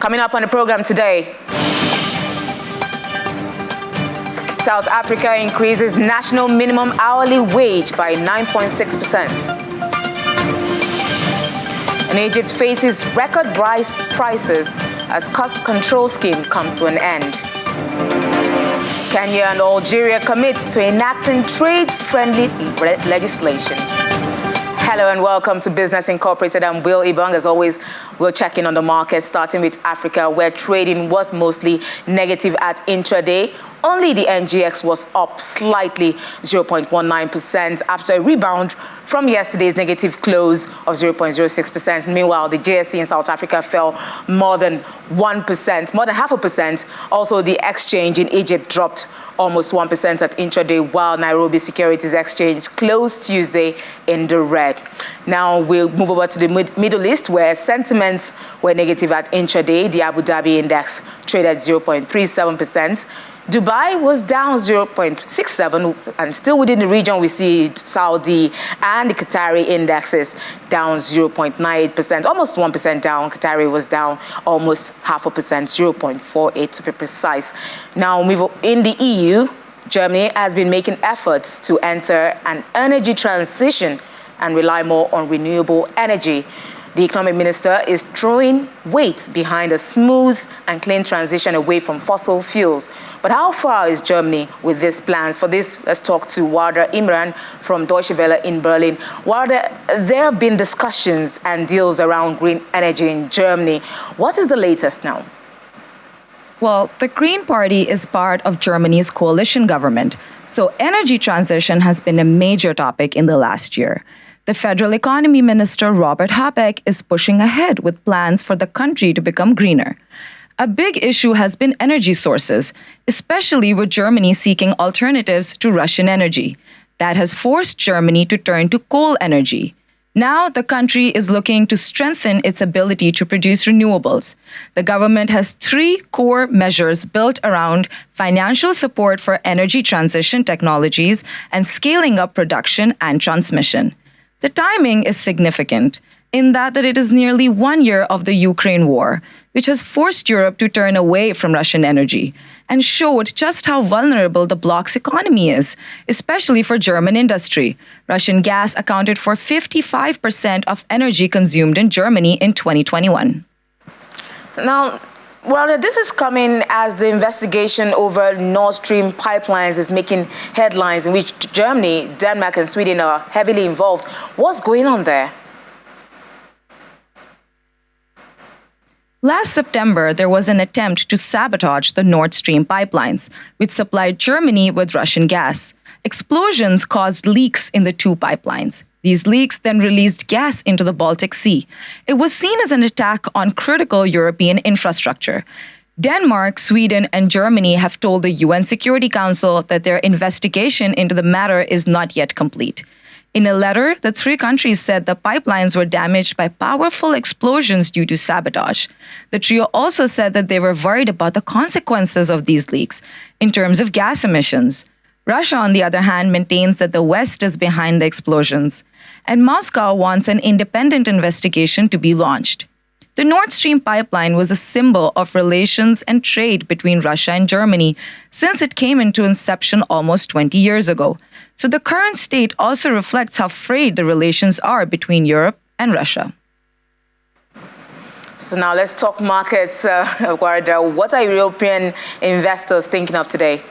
Coming up on the program today, South Africa increases national minimum hourly wage by 9.6%. And Egypt faces record rice prices as cost control scheme comes to an end. Kenya and Algeria commit to enacting trade-friendly legislation. Hello and welcome to Business Incorporated. I'm Will Ibong. As always, we'll check in on the market, starting with Africa, where trading was mostly negative at intraday. Only the NGX was up slightly, 0.19%, after a rebound from yesterday's negative close of 0.06%. Meanwhile, the JSE in South Africa fell more than 1%, more than 0.5%. Also, the exchange in Egypt dropped almost 1% at intraday, while Nairobi Securities Exchange closed Tuesday in the red. Now we'll move over to the Middle East, where sentiments were negative at intraday. The Abu Dhabi index traded 0.37%. Dubai was down 0.67%, and still within the region we see Saudi and the Qatari indexes down 0.98%, almost 1% down. Qatari was down almost 0.5%, 0.48% to be precise. Now in the EU, Germany has been making efforts to enter an energy transition and rely more on renewable energy. The economic minister is throwing weight behind a smooth and clean transition away from fossil fuels. But how far is Germany with these plans? For this, let's talk to Warda Imran from Deutsche Welle in Berlin. Warda, there have been discussions and deals around green energy in Germany. What is the latest now? Well, the Green Party is part of Germany's coalition government, so energy transition has been a major topic in the last year. The Federal Economy Minister, Robert Habeck, is pushing ahead with plans for the country to become greener. A big issue has been energy sources, especially with Germany seeking alternatives to Russian energy. That has forced Germany to turn to coal energy. Now the country is looking to strengthen its ability to produce renewables. The government has 3 core measures built around financial support for energy transition technologies and scaling up production and transmission. The timing is significant in that it is nearly 1 year of the Ukraine war, which has forced Europe to turn away from Russian energy and showed just how vulnerable the bloc's economy is, especially for German industry. Russian gas accounted for 55% of energy consumed in Germany in 2021. Now, well, this is coming as the investigation over Nord Stream pipelines is making headlines, in which Germany, Denmark, and Sweden are heavily involved. What's going on there? Last September, there was an attempt to sabotage the Nord Stream pipelines, which supplied Germany with Russian gas. Explosions caused leaks in the 2 pipelines. These leaks then released gas into the Baltic Sea. It was seen as an attack on critical European infrastructure. Denmark, Sweden, and Germany have told the UN Security Council that their investigation into the matter is not yet complete. In a letter, the 3 countries said the pipelines were damaged by powerful explosions due to sabotage. The trio also said that they were worried about the consequences of these leaks in terms of gas emissions. Russia, on the other hand, maintains that the West is behind the explosions, and Moscow wants an independent investigation to be launched. The Nord Stream pipeline was a symbol of relations and trade between Russia and Germany since it came into inception almost 20 years ago. So the current state also reflects how frayed the relations are between Europe and Russia. So now let's talk markets, Warda. What are European investors thinking of today?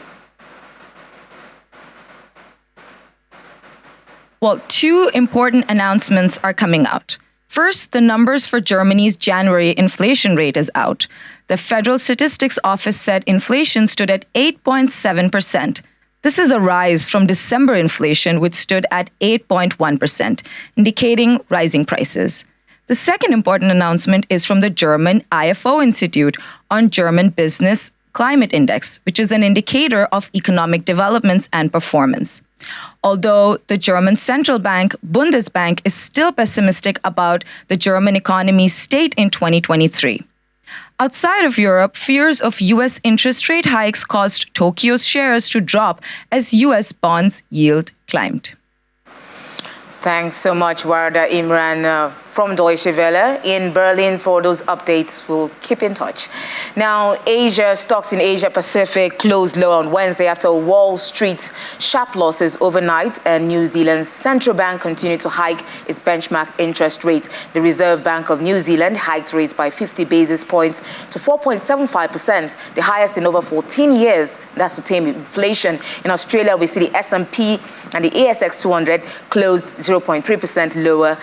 Well, 2 important announcements are coming out. First, the numbers for Germany's January inflation rate is out. The Federal Statistics Office said inflation stood at 8.7%. This is a rise from December inflation, which stood at 8.1%, indicating rising prices. The second important announcement is from the German IFO Institute on German Business Climate Index, which is an indicator of economic developments and performance. Although the German central bank, Bundesbank, is still pessimistic about the German economy's state in 2023. Outside of Europe, fears of U.S. interest rate hikes caused Tokyo's shares to drop as U.S. bonds yield climbed. Thanks so much, Warda Imran. from Deutsche Welle in Berlin. For those updates, we'll keep in touch. Now, stocks in Asia Pacific closed low on Wednesday after Wall Street's sharp losses overnight, and New Zealand's central bank continued to hike its benchmark interest rate. The Reserve Bank of New Zealand hiked rates by 50 basis points to 4.75%, the highest in over 14 years. That's to tame inflation. In Australia, we see the S&P and the ASX 200 closed 0.3% lower.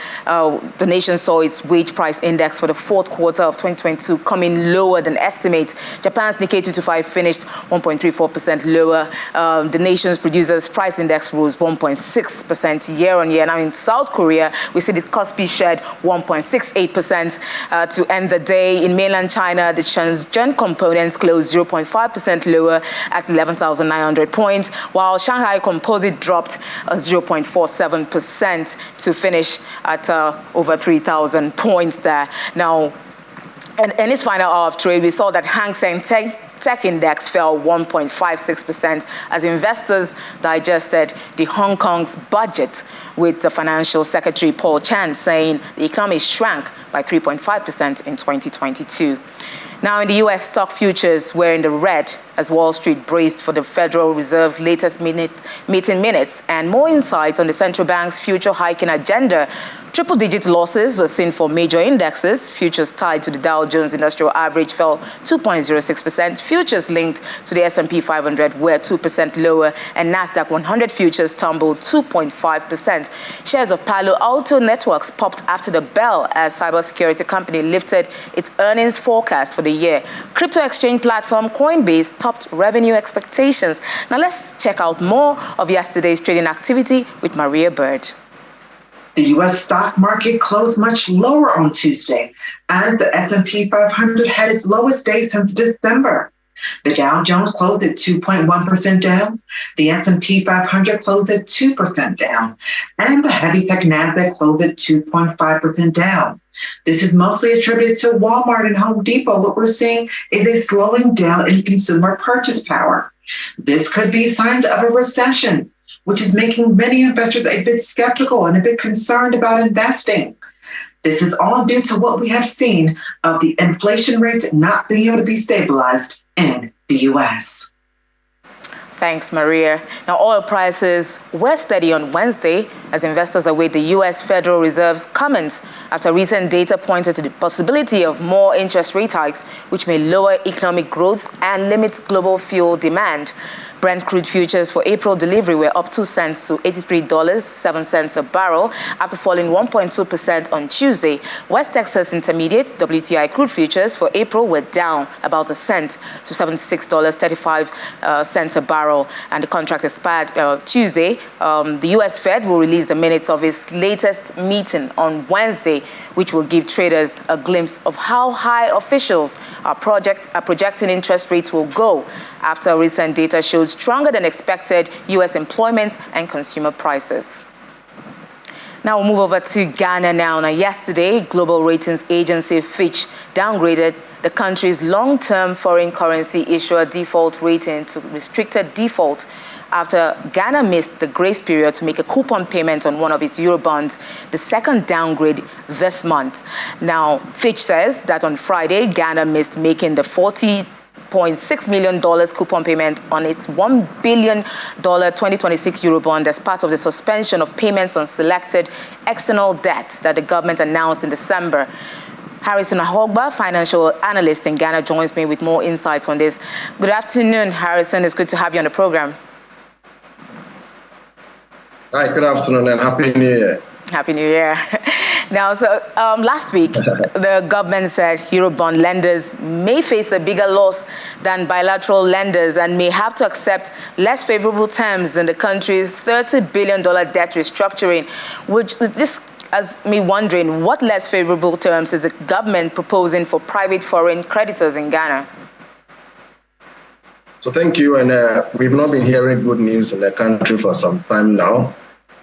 The nation saw its wage price index for the fourth quarter of 2022 come in lower than estimates. Japan's Nikkei 225 finished 1.34% lower. The nation's producers price index rose 1.6% year on year. Now in South Korea, we see the Kospi shed 1.68% to end the day. In mainland China, the Shenzhen components closed 0.5% lower at 11,900 points, while Shanghai Composite dropped 0.47% to finish at over 3,000 points there. Now, in its final hour of trade, we saw that Hang Seng Tech Index fell 1.56% as investors digested the Hong Kong's budget, with the Financial Secretary Paul Chan saying the economy shrank by 3.5% in 2022. Now, in the U.S., stock futures were in the red as Wall Street braced for the Federal Reserve's latest meeting minutes. And more insights on the central bank's future hiking agenda. Triple-digit losses were seen for major indexes. Futures tied to the Dow Jones Industrial Average fell 2.06%. Futures linked to the S&P 500 were 2% lower, and Nasdaq 100 futures tumbled 2.5%. Shares of Palo Alto Networks popped after the bell as cybersecurity company lifted its earnings forecast for the year. Crypto exchange platform Coinbase topped revenue expectations. Now let's check out more of yesterday's trading activity with Maria Bird. The U.S. stock market closed much lower on Tuesday as the S&P 500 had its lowest day since December. The Dow Jones closed at 2.1% down, the S&P 500 closed at 2% down, and the heavy-tech Nasdaq closed at 2.5% down. This is mostly attributed to Walmart and Home Depot. What we're seeing is a slowing down in consumer purchase power. This could be signs of a recession, which is making many investors a bit skeptical and a bit concerned about investing. This is all due to what we have seen of the inflation rate not being able to be stabilized in the U.S. Thanks, Maria. Now, oil prices were steady on Wednesday as investors await the U.S. Federal Reserve's comments after recent data pointed to the possibility of more interest rate hikes, which may lower economic growth and limit global fuel demand. Brent crude futures for April delivery were up 2 cents to $83.07 a barrel after falling 1.2% on Tuesday. West Texas Intermediate WTI crude futures for April were down about a cent to $76.35 a barrel, and the contract expired Tuesday. The U.S. Fed will release the minutes of its latest meeting on Wednesday, which will give traders a glimpse of how high officials are projecting interest rates will go after recent data showed stronger than expected U.S. employment and consumer prices. Now we'll move over to Ghana now. Now, yesterday, global ratings agency Fitch downgraded the country's long-term foreign currency issuer default rating to restricted default after Ghana missed the grace period to make a coupon payment on one of its Eurobonds, the second downgrade this month. Now, Fitch says that on Friday, Ghana missed making the $40.6 million coupon payment on its $1 billion 2026 Eurobond as part of the suspension of payments on selected external debt that the government announced in December. Harrison Ahogba, financial analyst in Ghana, joins me with more insights on this. Good afternoon, Harrison. It's good to have you on the program. Hi, good afternoon and Happy New Year. Happy New Year. Now, last week, the government said Eurobond lenders may face a bigger loss than bilateral lenders and may have to accept less favorable terms in the country's $30 billion debt restructuring, which this has me wondering what less favorable terms is the government proposing for private foreign creditors in Ghana? So thank you, and we've not been hearing good news in the country for some time now.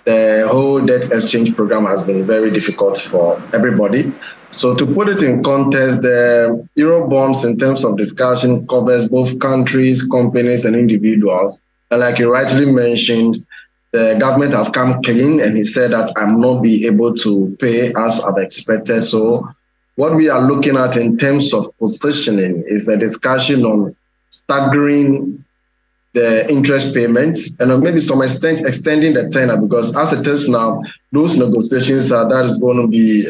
The whole debt exchange program has been very difficult for everybody. So to put it in context, the Eurobonds in terms of discussion covers both countries, companies, and individuals. And like you rightly mentioned, the government has come clean and he said that I'm not be able to pay as I've expected. So what we are looking at in terms of positioning is the discussion on staggering the interest payments and maybe to some extent extending the tenor, because as it is now, those negotiations are that is going to be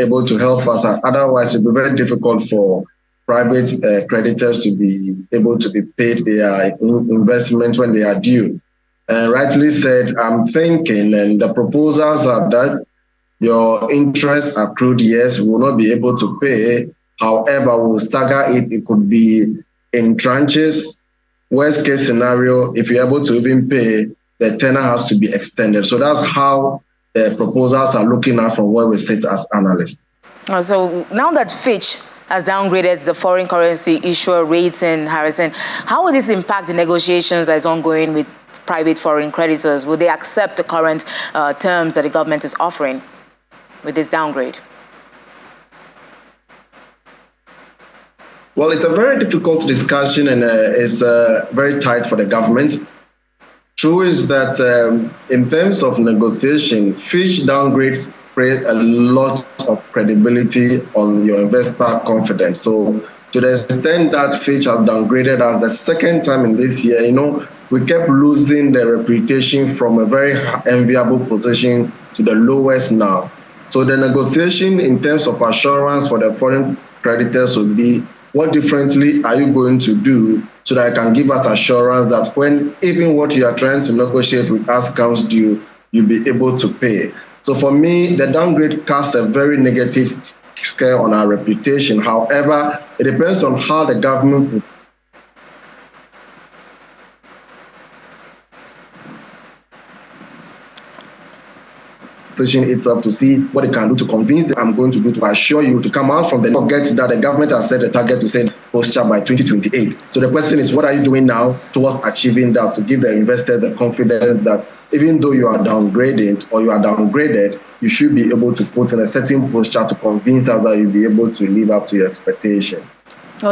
able to help us. Otherwise, it will be very difficult for private creditors to be able to be paid their investment when they are due. And rightly said, I'm thinking, and the proposals are that your interest accrued years will not be able to pay. However, we'll stagger it. It could be in tranches. Worst case scenario, if you're able to even pay, the tenor has to be extended. So that's how the proposals are looking at from where we sit as analysts. So now that Fitch has downgraded the foreign currency issuer rating, Harrison, how will this impact the negotiations that is ongoing with private foreign creditors? Will they accept the current terms that the government is offering with this downgrade? Well, it's a very difficult discussion and it's very tight for the government. True is that in terms of negotiation, Fitch downgrades create a lot of credibility on your investor confidence. So to the extent that Fitch has downgraded us the second time in this year, we kept losing the reputation from a very enviable position to the lowest now. So the negotiation in terms of assurance for the foreign creditors would be, what differently are you going to do so that I can give us assurance that when even what you are trying to negotiate with us comes due, you'll be able to pay. So for me, the downgrade cast a very negative scare on our reputation. However, it depends on how the government itself to see what it can do to convince them. I'm going to do to assure you to come out from the forget that the government has set a target to set posture by 2028. So the question is, what are you doing now towards achieving that, to give the investors the confidence that even though you are downgraded or you are downgraded, you should be able to put in a certain posture to convince us that you'll be able to live up to your expectation.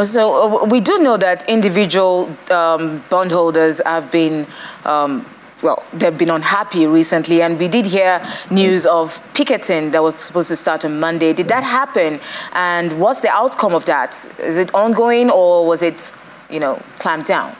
So we do know that individual bondholders have been they've been unhappy recently, and we did hear news of picketing that was supposed to start on Monday. Did that happen? And what's the outcome of that? Is it ongoing, or was it, clamped down?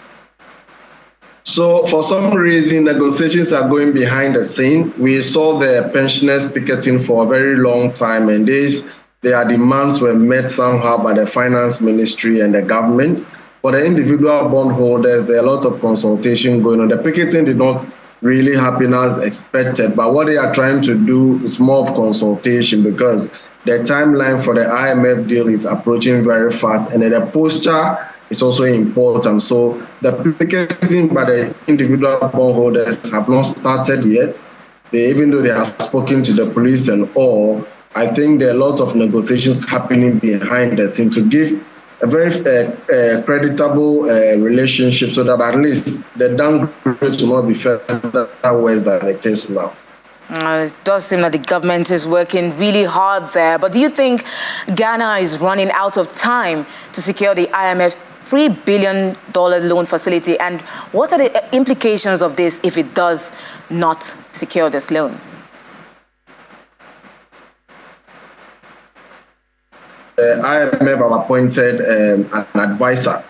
So for some reason, negotiations are going behind the scene. We saw the pensioners picketing for a very long time, and their demands were met somehow by the finance ministry and the government. For the individual bondholders, there are a lot of consultation going on. The picketing did not really happen as expected, but what they are trying to do is more of consultation, because the timeline for the IMF deal is approaching very fast, and the posture is also important. So the picketing by the individual bondholders have not started yet. Even though they have spoken to the police and all, I think there are a lot of negotiations happening behind the scene to give a very creditable relationship, so that at least the downgrade will not be further worse than it is now. It does seem that the government is working really hard there. But do you think Ghana is running out of time to secure the IMF $3 billion loan facility? And what are the implications of this if it does not secure this loan? IMF have appointed an advisor.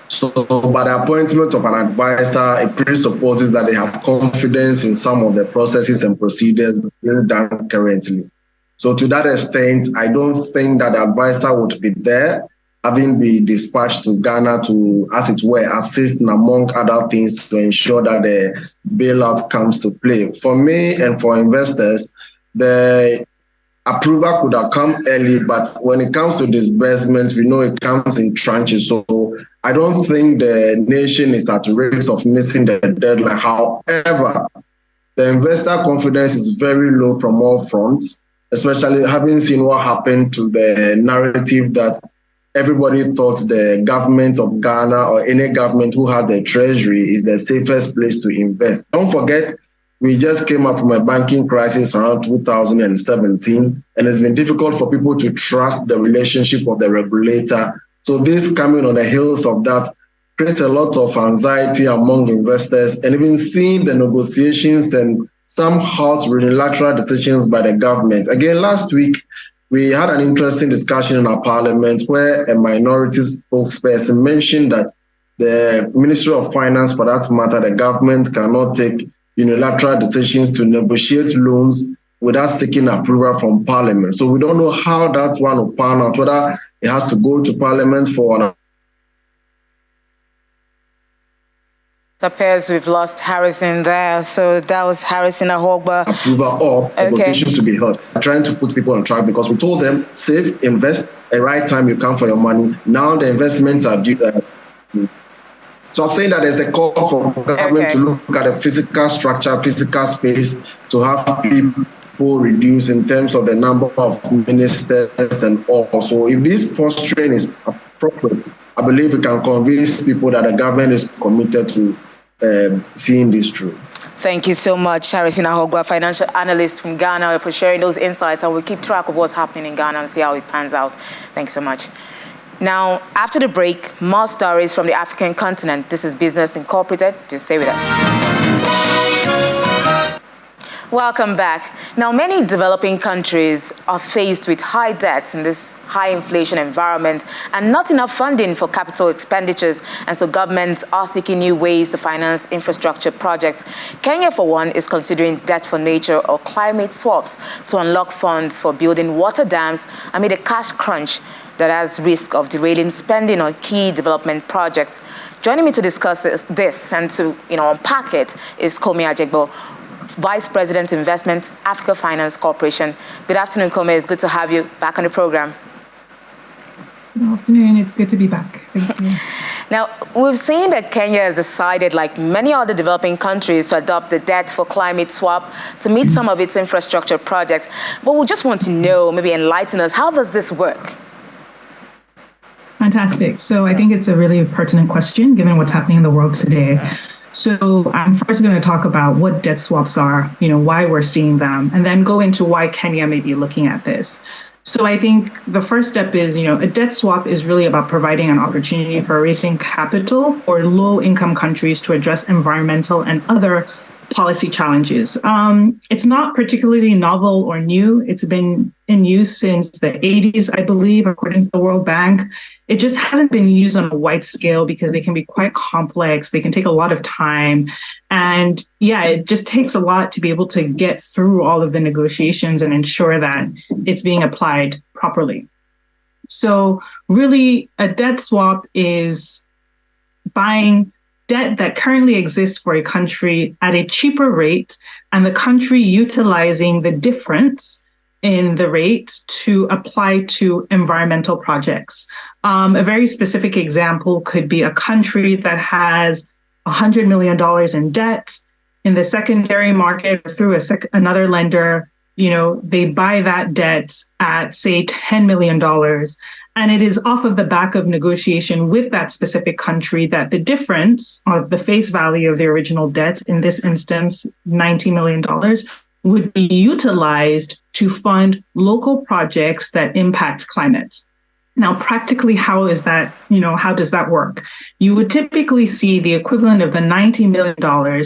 So by the appointment of an advisor, it presupposes that they have confidence in some of the processes and procedures being done currently. So to that extent, I don't think that the advisor would be there, having been dispatched to Ghana to, as it were, assist among other things to ensure that the bailout comes to play. For me and for investors, the approval could have come early, but when it comes to disbursement, we know it comes in tranches. So I don't think the nation is at risk of missing the deadline. However, the investor confidence is very low from all fronts, especially having seen what happened to the narrative that everybody thought the government of Ghana or any government who has the treasury is the safest place to invest. Don't forget, we just came up from a banking crisis around 2017, and it's been difficult for people to trust the relationship of the regulator. So this coming on the heels of that, creates a lot of anxiety among investors, and even seeing the negotiations and some halt unilateral decisions by the government. Again, last week, we had an interesting discussion in our parliament where a minority spokesperson mentioned that the Ministry of Finance, for that matter, the government cannot take unilateral decisions to negotiate loans without seeking approval from Parliament. So we don't know how that one will pan out, whether it has to go to Parliament for an. It appears we've lost Harrison there. So that was Harrison Ahogba. Approval of negotiations to be held. Trying to put people on track because we told them, save, invest, at the right time you come for your money. Now the investments are due. So I'm saying that there's a call for government to look at the physical structure, physical space, to have people reduce in terms of the number of ministers and all. So if this posturing is appropriate, I believe we can convince people that the government is committed to seeing this through. Thank you so much, Harrison Ahogba, financial analyst from Ghana, for sharing those insights, and we'll keep track of what's happening in Ghana and see how it pans out. Thanks so much. Now, after the break, more stories from the African continent. This is Business Incorporated. Just stay with us. Welcome back. Now, many developing countries are faced with high debts in this high inflation environment and not enough funding for capital expenditures. And so governments are seeking new ways to finance infrastructure projects. Kenya, for one, is considering debt for nature or climate swaps to unlock funds for building water dams amid a cash crunch that has risk of derailing spending on key development projects. Joining me to discuss this and to unpack it is Komi Ajegbo, Vice President Investment, Africa Finance Corporation. Good afternoon, Komi. It's good to have you back on the program. Good afternoon. It's good to be back. Thank you. Now, we've seen that Kenya has decided, like many other developing countries, to adopt the debt for climate swap to meet some of its infrastructure projects. But we just want to know, maybe enlighten us, how does this work? Fantastic. So I think it's a really pertinent question given what's happening in the world today. So I'm first going to talk about what debt swaps are, why we're seeing them, and then go into why Kenya may be looking at this. So I think the first step is, a debt swap is really about providing an opportunity for raising capital for low-income countries to address environmental and other policy challenges. It's not particularly novel or new. It's been in use since the 80s, I believe, according to the World Bank. It just hasn't been used on a wide scale because they can be quite complex. They can take a lot of time. And it just takes a lot to be able to get through all of the negotiations and ensure that it's being applied properly. So really, a debt swap is buying debt that currently exists for a country at a cheaper rate, and the country utilizing the difference in the rate to apply to environmental projects. A very specific example could be a country that has $100 million in debt in the secondary market through another lender. They buy that debt at, say, $10 million. And it is off of the back of negotiation with that specific country that the difference of the face value of the original debt, in this instance, $90 million, would be utilized to fund local projects that impact climate. Now, practically, how does that work? You would typically see the equivalent of the $90 million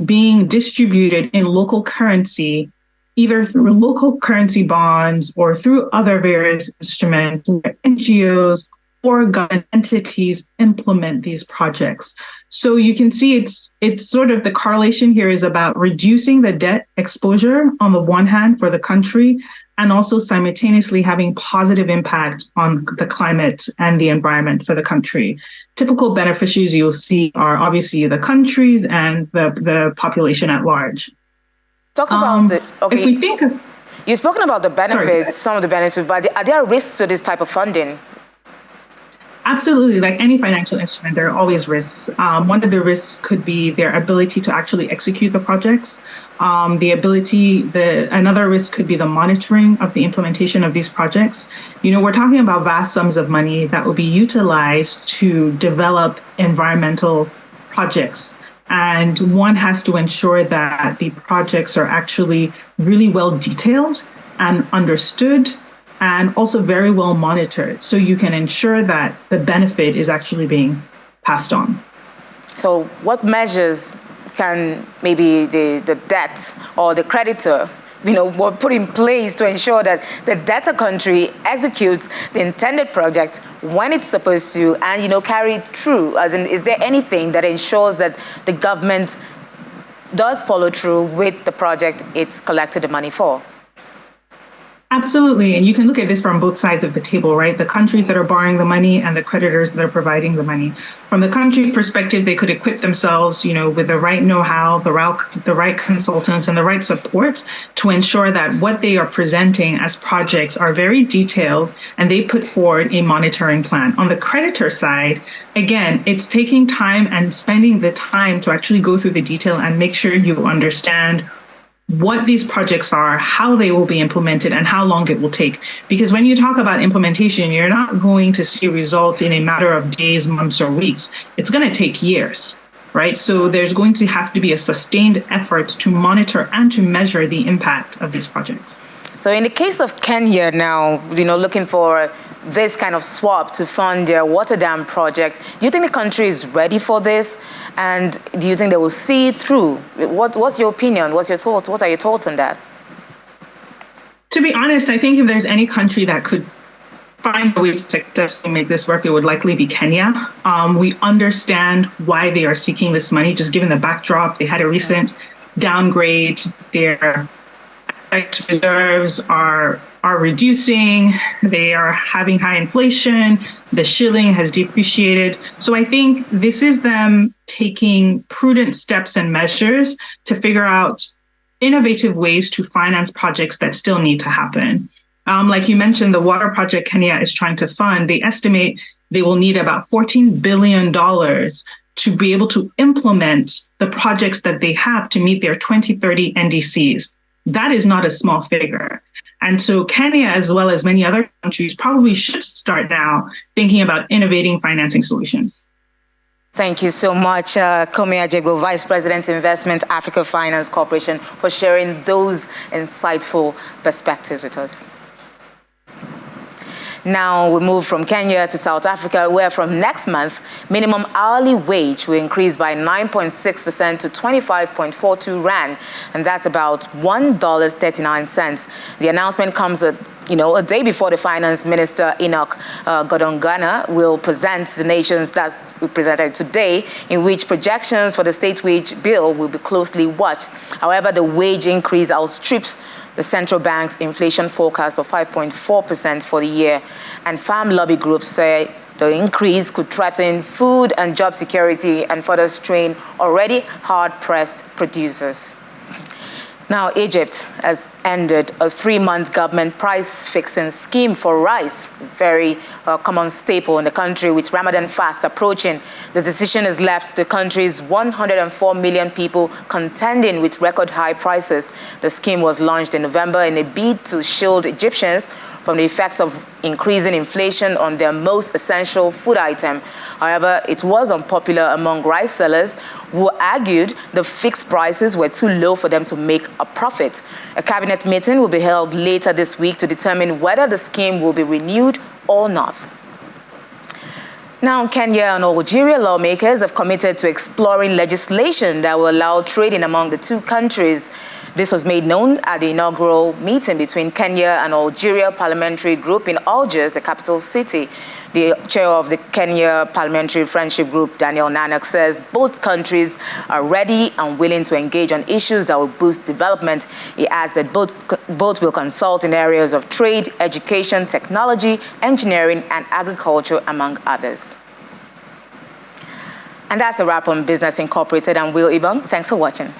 being distributed in local currency, either through local currency bonds or through other various instruments where NGOs or government entities implement these projects. So you can see it's sort of the correlation here is about reducing the debt exposure on the one hand for the country, and also simultaneously having positive impact on the climate and the environment for the country. Typical beneficiaries you'll see are obviously the countries and the population at large. Talk about if we think of, you've spoken about the benefits, some of the benefits, but are there risks to this type of funding? Absolutely. Like any financial instrument, there are always risks. One of the risks could be their ability to actually execute the projects. Another risk could be the monitoring of the implementation of these projects. We're talking about vast sums of money that will be utilized to develop environmental projects. And one has to ensure that the projects are actually really well detailed and understood, and also very well monitored, so you can ensure that the benefit is actually being passed on. So what measures can maybe the debt or the creditor were put in place to ensure that the debtor country executes the intended project when it's supposed to and, carry it through? As in, is there anything that ensures that the government does follow through with the project it's collected the money for? Absolutely. And you can look at this from both sides of the table, right? The countries that are borrowing the money and the creditors that are providing the money. From the country perspective, they could equip themselves, with the right know-how, the right consultants, and the right support to ensure that what they are presenting as projects are very detailed and they put forward a monitoring plan. On the creditor side, again, it's taking time and spending the time to actually go through the detail and make sure you understand what these projects are, how they will be implemented, and how long it will take. Because when you talk about implementation, you're not going to see results in a matter of days, months, or weeks. It's going to take years, right? So there's going to have to be a sustained effort to monitor and to measure the impact of these projects. So in the case of Kenya now, looking for this kind of swap to fund their water dam project, do you think the country is ready for this? And do you think they will see it through? What's your opinion? What's your thoughts? What are your thoughts on that? To be honest, I think if there's any country that could find a way to successfully make this work, it would likely be Kenya. We understand why they are seeking this money, just given the backdrop. They had a recent downgrade. Their reserves are reducing. They are having high inflation. The shilling has depreciated. So I think this is them taking prudent steps and measures to figure out innovative ways to finance projects that still need to happen. Like you mentioned, the water project Kenya is trying to fund, they estimate they will need about $14 billion to be able to implement the projects that they have to meet their 2030 NDCs. That is not a small figure. And so Kenya, as well as many other countries, probably should start now thinking about innovating financing solutions. Thank you so much, Komi Ajegbo, Vice President, Investment Africa Finance Corporation, for sharing those insightful perspectives with us. Now we move from Kenya to South Africa, where from next month, minimum hourly wage will increase by 9.6% to 25.42 rand, and that's about $1.39. The announcement comes a day before the Finance Minister Enoch Godongana will present the nations that's presented today, in which projections for the state wage bill will be closely watched. However, the wage increase outstrips the central bank's inflation forecast of 5.4% for the year, and farm lobby groups say the increase could threaten food and job security and further strain already hard-pressed producers. Now, Egypt has ended a 3-month government price-fixing scheme for rice, a very common staple in the country. With Ramadan fast approaching, the decision has left the country's 104 million people contending with record-high prices. The scheme was launched in November in a bid to shield Egyptians from the effects of increasing inflation on their most essential food item. However, it was unpopular among rice sellers who argued the fixed prices were too low for them to make a profit. A cabinet meeting will be held later this week to determine whether the scheme will be renewed or not. Now, Kenya and Algeria lawmakers have committed to exploring legislation that will allow trading among the two countries. This was made known at the inaugural meeting between Kenya and Algeria Parliamentary Group in Algiers, the capital city. The chair of the Kenya Parliamentary Friendship Group, Daniel Nanak, says both countries are ready and willing to engage on issues that will boost development. He adds that both will consult in areas of trade, education, technology, engineering, and agriculture, among others. And that's a wrap on Business Incorporated. I'm Will Ibong. Thanks for watching.